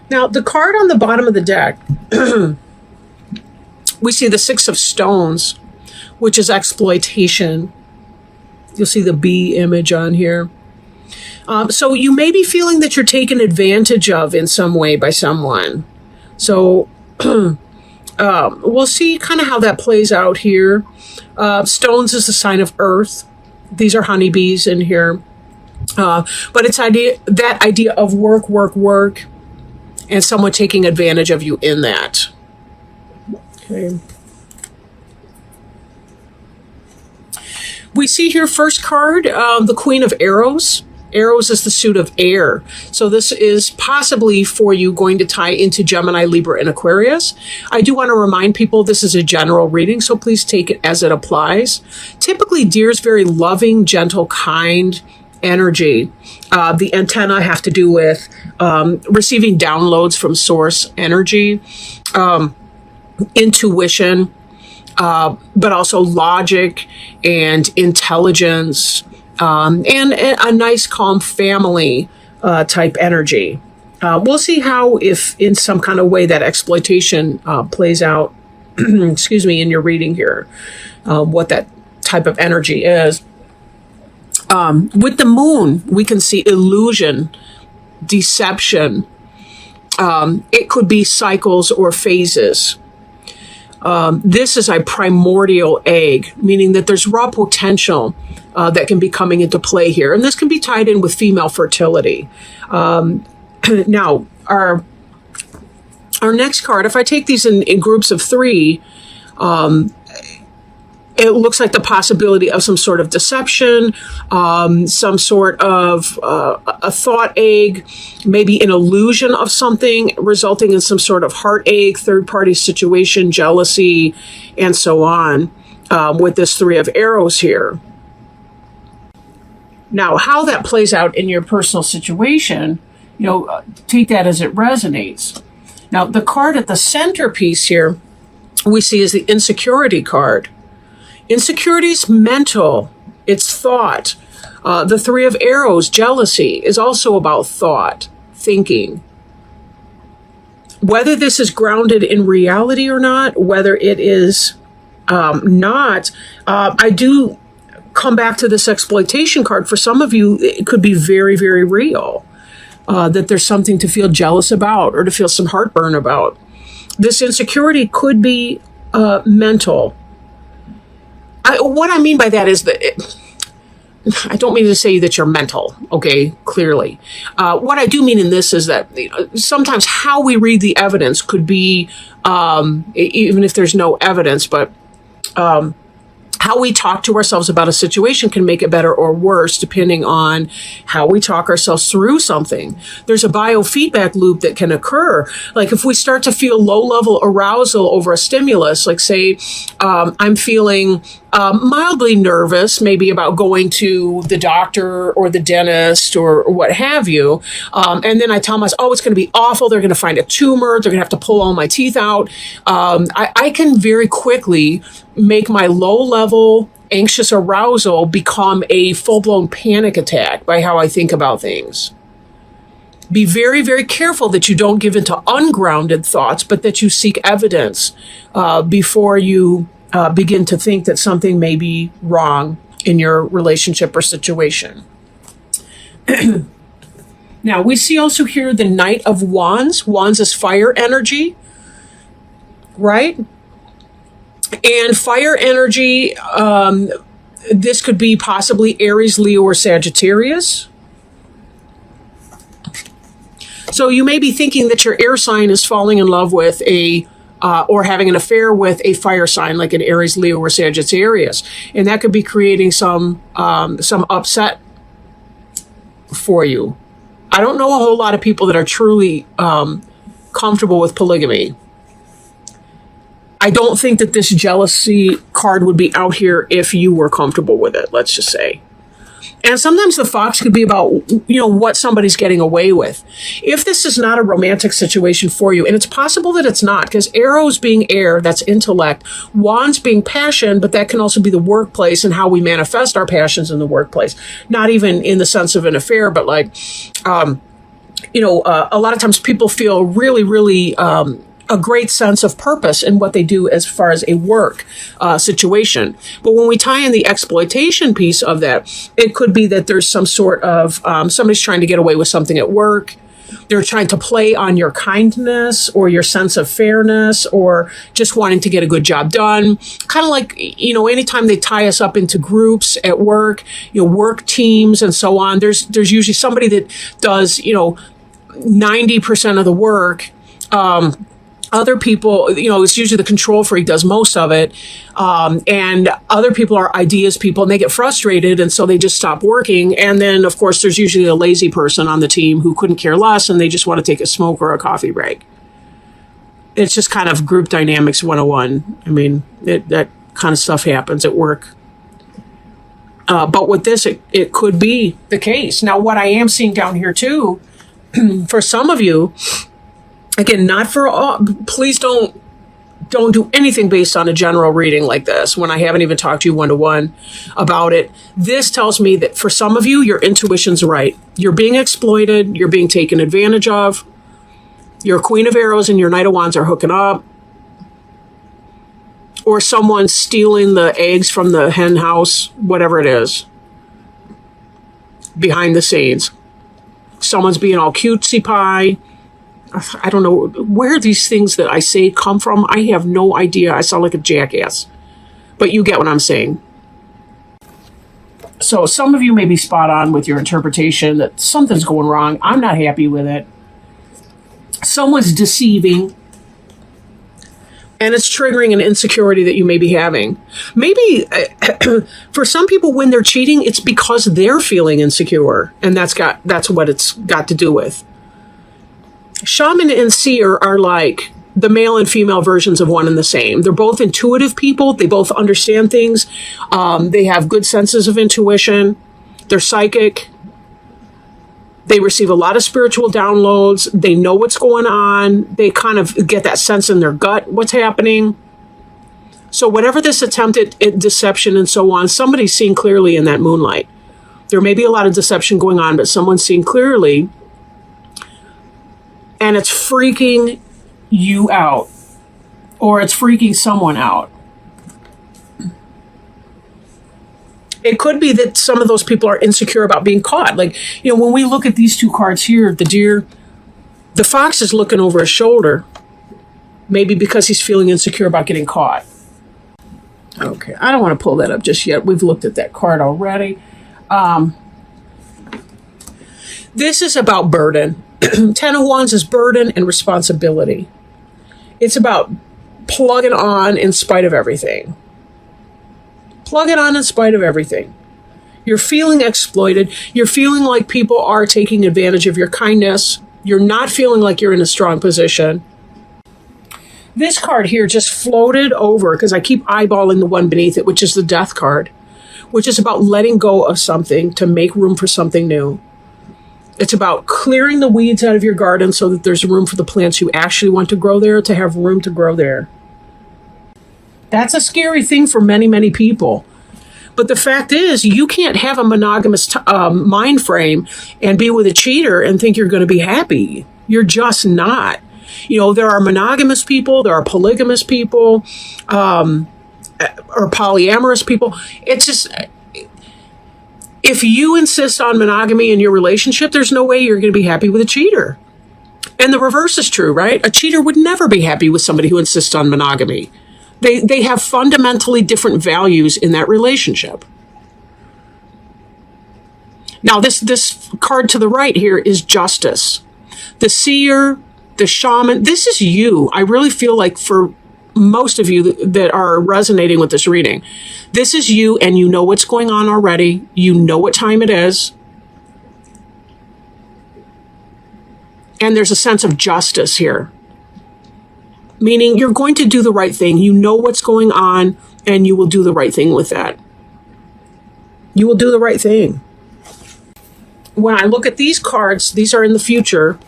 Now, the card on the bottom of the deck, we see the Six of Stones, which is exploitation. You'll see the bee image on here. So you may be feeling that you're taken advantage of in some way by someone. So we'll see kind of how that plays out here. Stones is the sign of earth. These are honeybees in here. But it's that idea of work, and someone taking advantage of you in that. Okay. We see here first card, the Queen of Arrows. Arrows is the suit of air. So this is possibly for you going to tie into Gemini, Libra, and Aquarius. I do want to remind people this is a general reading, so please take it as it applies. Typically, deer is very loving, gentle, kind energy. The antenna have to do with receiving downloads from source energy, intuition, but also logic and intelligence, and a nice, calm family type energy. We'll see how, if in some kind of way that exploitation plays out, excuse me, in your reading here, what that type of energy is. With the moon, we can see illusion, deception. It could be cycles or phases. This is a primordial egg, meaning that there's raw potential that can be coming into play here. And this can be tied in with female fertility. Now, our next card, if I take these in groups of three, it looks like the possibility of some sort of deception, some sort of a thought egg, maybe an illusion of something resulting in some sort of heartache, third-party situation, jealousy, and so on, with this Three of Arrows here. Now, how that plays out in your personal situation, take that as it resonates. Now, the card at the centerpiece here we see is the insecurity card. Insecurity is mental. It's thought. The Three of Arrows, jealousy, is also about thought, thinking. Whether this is grounded in reality or not, whether it is not, I do come back to this exploitation card. For some of you, it could be very, very real, that there's something to feel jealous about or to feel some heartburn about. This insecurity could be mental. What I mean by that is that I don't mean to say that you're mental, okay, clearly. What I do mean in this is that sometimes how we read the evidence could be, even if there's no evidence, but how we talk to ourselves about a situation can make it better or worse depending on how we talk ourselves through something. There's a biofeedback loop that can occur. Like if we start to feel low-level arousal over a stimulus, like say I'm feeling mildly nervous, maybe about going to the doctor or the dentist or what have you. And then I tell myself, oh, it's going to be awful. They're going to find a tumor. They're going to have to pull all my teeth out. I can very quickly make my low-level anxious arousal become a full-blown panic attack by how I think about things. Be very, very careful that you don't give into ungrounded thoughts, but that you seek evidence before you begin to think that something may be wrong in your relationship or situation. Now, we see also here the Knight of Wands. Wands is fire energy, right? And fire energy, this could be possibly Aries, Leo, or Sagittarius. So you may be thinking that your air sign is falling in love with or having an affair with a fire sign like an Aries, Leo, or Sagittarius. And that could be creating some upset for you. I don't know a whole lot of people that are truly comfortable with polygamy. I don't think that this jealousy card would be out here if you were comfortable with it, let's just say. And sometimes the fox could be about, what somebody's getting away with. If this is not a romantic situation for you, and it's possible that it's not, because arrows being air, that's intellect, wands being passion, but that can also be the workplace and how we manifest our passions in the workplace. Not even in the sense of an affair, but like a lot of times people feel really, really a great sense of purpose in what they do as far as a work situation. But when we tie in the exploitation piece of that, it could be that there's some sort of somebody's trying to get away with something at work. They're trying to play on your kindness or your sense of fairness or just wanting to get a good job done. Kind of like, anytime they tie us up into groups at work, work teams and so on, there's usually somebody that does, 90% of the work. Other people, it's usually the control freak does most of it. And other people are ideas people and they get frustrated. And so they just stop working. And then, of course, there's usually a lazy person on the team who couldn't care less and they just want to take a smoke or a coffee break. It's just kind of group dynamics 101. I mean, that kind of stuff happens at work. But with this, it could be the case. Now, what I am seeing down here, too, for some of you, again, not for all, please don't do anything based on a general reading like this when I haven't even talked to you one-to-one about it. This tells me that for some of you, your intuition's right. You're being exploited. You're being taken advantage of. Your Queen of Arrows and your Knight of Wands are hooking up. Or someone's stealing the eggs from the hen house, whatever it is, behind the scenes. Someone's being all cutesy pie. I don't know where these things that I say come from. I have no idea. I sound like a jackass. But you get what I'm saying. So some of you may be spot on with your interpretation that something's going wrong. I'm not happy with it. Someone's deceiving. And it's triggering an insecurity that you may be having. Maybe for some people, when they're cheating, it's because they're feeling insecure. And that's what it's got to do with. Shaman and seer are like the male and female versions of one and the same. They're both intuitive people. They both understand things. They have good senses of intuition. They're psychic. They receive a lot of spiritual downloads. They know what's going on. They kind of get that sense in their gut, what's happening. So whatever this attempt at deception and so on, somebody's seeing clearly in that moonlight. There may be a lot of deception going on, but someone's seeing clearly. And it's freaking you out. Or it's freaking someone out. It could be that some of those people are insecure about being caught. Like, when we look at these two cards here, the deer, the fox is looking over his shoulder. Maybe because he's feeling insecure about getting caught. Okay, I don't want to pull that up just yet. We've looked at that card already. This is about burden. 10 of Wands is burden and responsibility. It's about plugging on in spite of everything. Plug it on in spite of everything. You're feeling exploited. You're feeling like people are taking advantage of your kindness. You're not feeling like you're in a strong position. This card here just floated over because I keep eyeballing the one beneath it, which is the Death card, which is about letting go of something to make room for something new. It's about clearing the weeds out of your garden so that there's room for the plants you actually want to grow there to have room to grow there. That's a scary thing for many, many people. But the fact is, you can't have a monogamous mind frame and be with a cheater and think you're going to be happy. You're just not. There are monogamous people, there are polygamous people, or polyamorous people. It's just, if you insist on monogamy in your relationship, there's no way you're going to be happy with a cheater. And the reverse is true, right? A cheater would never be happy with somebody who insists on monogamy. They have fundamentally different values in that relationship. Now, this card to the right here is Justice. The seer, the shaman, this is you. I really feel like for most of you that are resonating with this reading, this is you and you know what's going on already. You know what time it is. And there's a sense of justice here. Meaning you're going to do the right thing. You know what's going on, and you will do the right thing with that. You will do the right thing. When I look at these cards, these are in the future.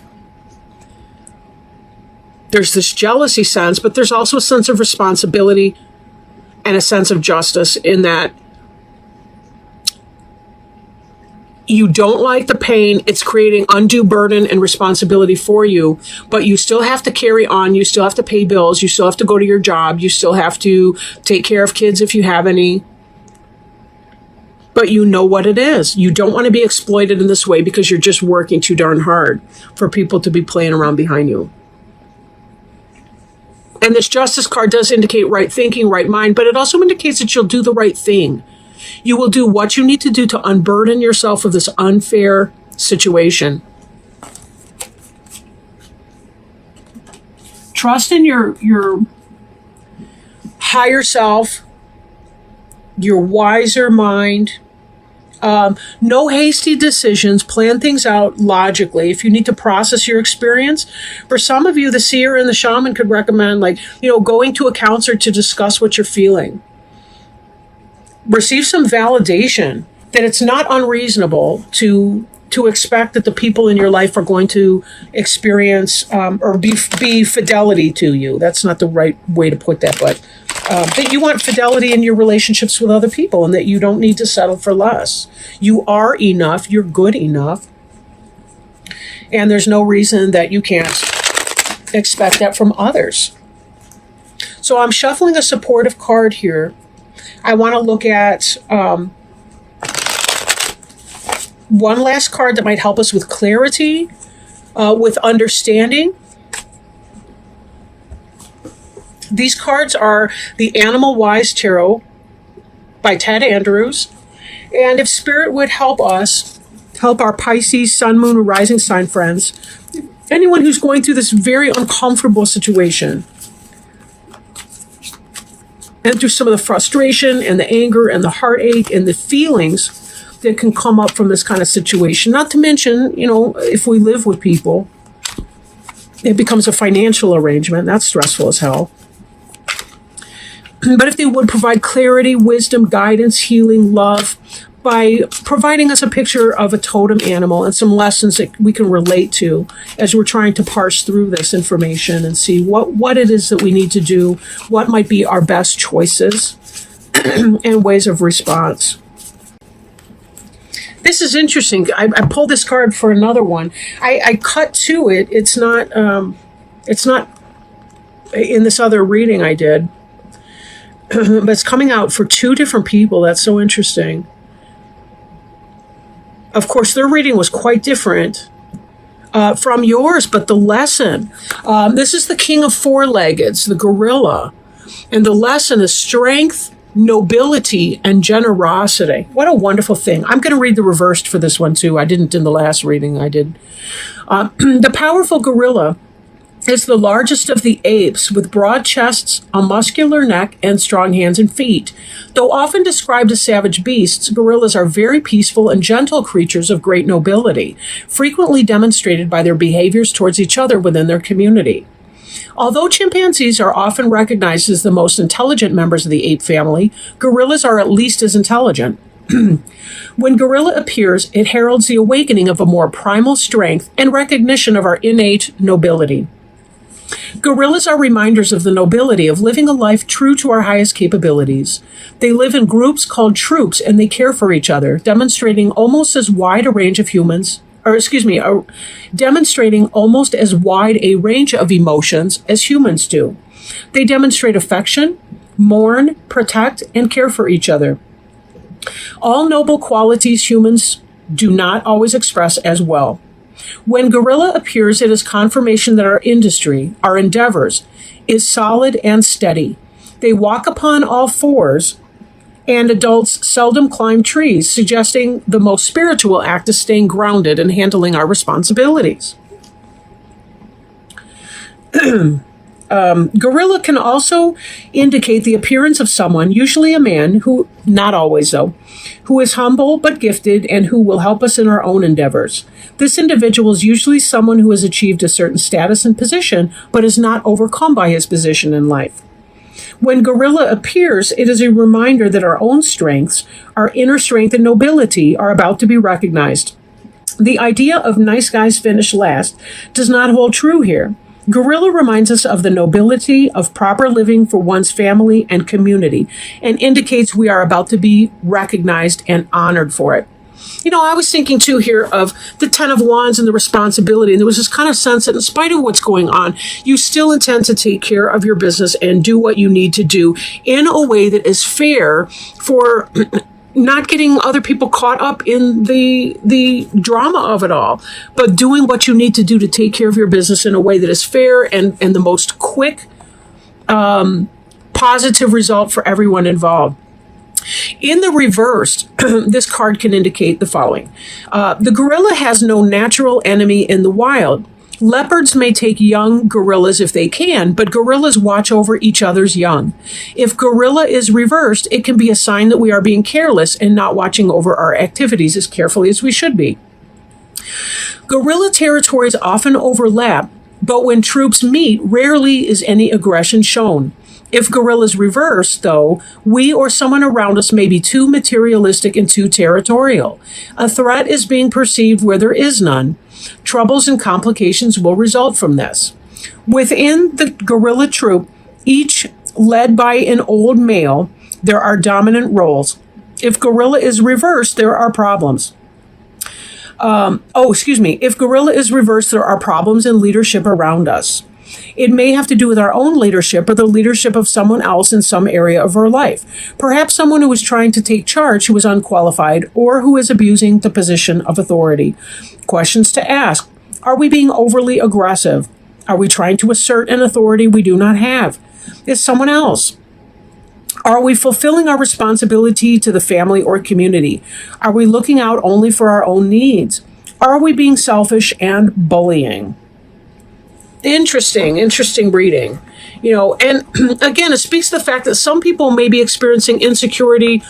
There's this jealousy sense, but there's also a sense of responsibility and a sense of justice in that You don't like the pain. It's creating undue burden and responsibility for you, but you still have to carry on. You still have to pay bills. You still have to go to your job. You still have to take care of kids if you have any. But you know what it is. You don't want to be exploited in this way because you're just working too darn hard for people to be playing around behind you. And this Justice card does indicate right thinking, right mind, but it also indicates that you'll do the right thing. You will do what you need to do to unburden yourself of this unfair situation. Trust in your higher self, your wiser mind. No hasty decisions. Plan things out logically. If you need to process your experience, for some of you, the seer and the shaman could recommend, going to a counselor to discuss what you're feeling. Receive some validation that it's not unreasonable to expect that the people in your life are going to experience or be fidelity to you. That's not the right way to put that, but that you want fidelity in your relationships with other people and that you don't need to settle for less. You are enough. You're good enough. And there's no reason that you can't expect that from others. So I'm shuffling a supportive card here. I want to look at one last card that might help us with clarity, with understanding. These cards are the Animal Wise Tarot by Ted Andrews. And if Spirit would help us, help our Pisces, Sun, Moon, or Rising sign friends, anyone who's going through this very uncomfortable situation, and through some of the frustration and the anger and the heartache and the feelings that can come up from this kind of situation. Not to mention, if we live with people, it becomes a financial arrangement. That's stressful as hell. But if they would provide clarity, wisdom, guidance, healing, love, by providing us a picture of a totem animal and some lessons that we can relate to as we're trying to parse through this information and see what it is that we need to do, what might be our best choices and ways of response. This is interesting. I pulled this card for another one. I cut to it. It's not in this other reading I did, but it's coming out for two different people. That's so interesting. Of course, their reading was quite different from yours, but the lesson, this is the King of Four-Leggeds, the gorilla, and the lesson is strength, nobility, and generosity. What a wonderful thing. I'm going to read the reversed for this one, too. I didn't in the last reading. I did. The powerful gorilla is the largest of the apes, with broad chests, a muscular neck, and strong hands and feet. Though often described as savage beasts, gorillas are very peaceful and gentle creatures of great nobility, frequently demonstrated by their behaviors towards each other within their community. Although chimpanzees are often recognized as the most intelligent members of the ape family, gorillas are at least as intelligent. When gorilla appears, it heralds the awakening of a more primal strength and recognition of our innate nobility. Gorillas are reminders of the nobility of living a life true to our highest capabilities. They live in groups called troops, and they care for each other, demonstrating almost as wide a range of demonstrating almost as wide a range of emotions as humans do. They demonstrate affection, mourn, protect, and care for each other. All noble qualities humans do not always express as well. When gorilla appears, it is confirmation that our industry, our endeavors, is solid and steady. They walk upon all fours, and adults seldom climb trees, suggesting the most spiritual act is staying grounded and handling our responsibilities. Gorilla can also indicate the appearance of someone, usually a man, who, not always though, who is humble but gifted and who will help us in our own endeavors. This individual is usually someone who has achieved a certain status and position, but is not overcome by his position in life. When gorilla appears, it is a reminder that our own strengths, our inner strength and nobility, are about to be recognized. The idea of nice guys finish last does not hold true here. Gorilla reminds us of the nobility of proper living for one's family and community, and indicates we are about to be recognized and honored for it. I was thinking too here of the Ten of Wands and the responsibility. And there was this kind of sense that in spite of what's going on, you still intend to take care of your business and do what you need to do in a way that is fair for not getting other people caught up in the drama of it all, but doing what you need to do to take care of your business in a way that is fair and the most quick, positive result for everyone involved. In the reverse, this card can indicate the following. The gorilla has no natural enemy in the wild. Leopards may take young gorillas if they can, but gorillas watch over each other's young. If gorilla is reversed, it can be a sign that we are being careless and not watching over our activities as carefully as we should be. Gorilla territories often overlap, but when troops meet, rarely is any aggression shown. If gorillas reverse, though, we or someone around us may be too materialistic and too territorial. A threat is being perceived where there is none. Troubles and complications will result from this. Within the gorilla troop, each led by an old male, there are dominant roles. If gorilla is reversed, there are problems. If gorilla is reversed, there are problems in leadership around us. It may have to do with our own leadership or the leadership of someone else in some area of our life. Perhaps someone who is trying to take charge who is unqualified or who is abusing the position of authority. Questions to ask. Are we being overly aggressive? Are we trying to assert an authority we do not have? Is someone else? Are we fulfilling our responsibility to the family or community? Are we looking out only for our own needs? Are we being selfish and bullying? Interesting reading. And again, it speaks to the fact that some people may be experiencing insecurity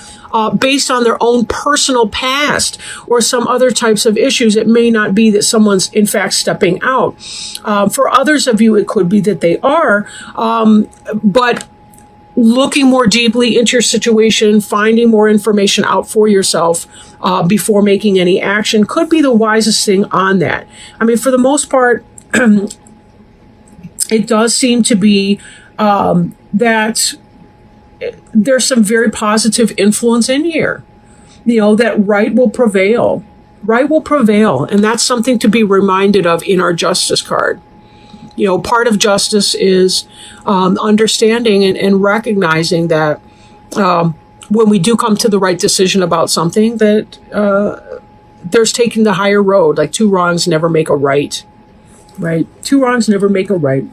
based on their own personal past or some other types of issues. It may not be that someone's in fact stepping out. For others of you, it could be that they are, but looking more deeply into your situation, finding more information out for yourself before making any action could be the wisest thing on that. I mean, for the most part, it does seem to be that there's some very positive influence in here, that right will prevail. Right will prevail. And that's something to be reminded of in our justice card. Part of justice is understanding and recognizing that when we do come to the right decision about something, that there's taking the higher road. Like two wrongs never make a right. Right? Two wrongs never make a right.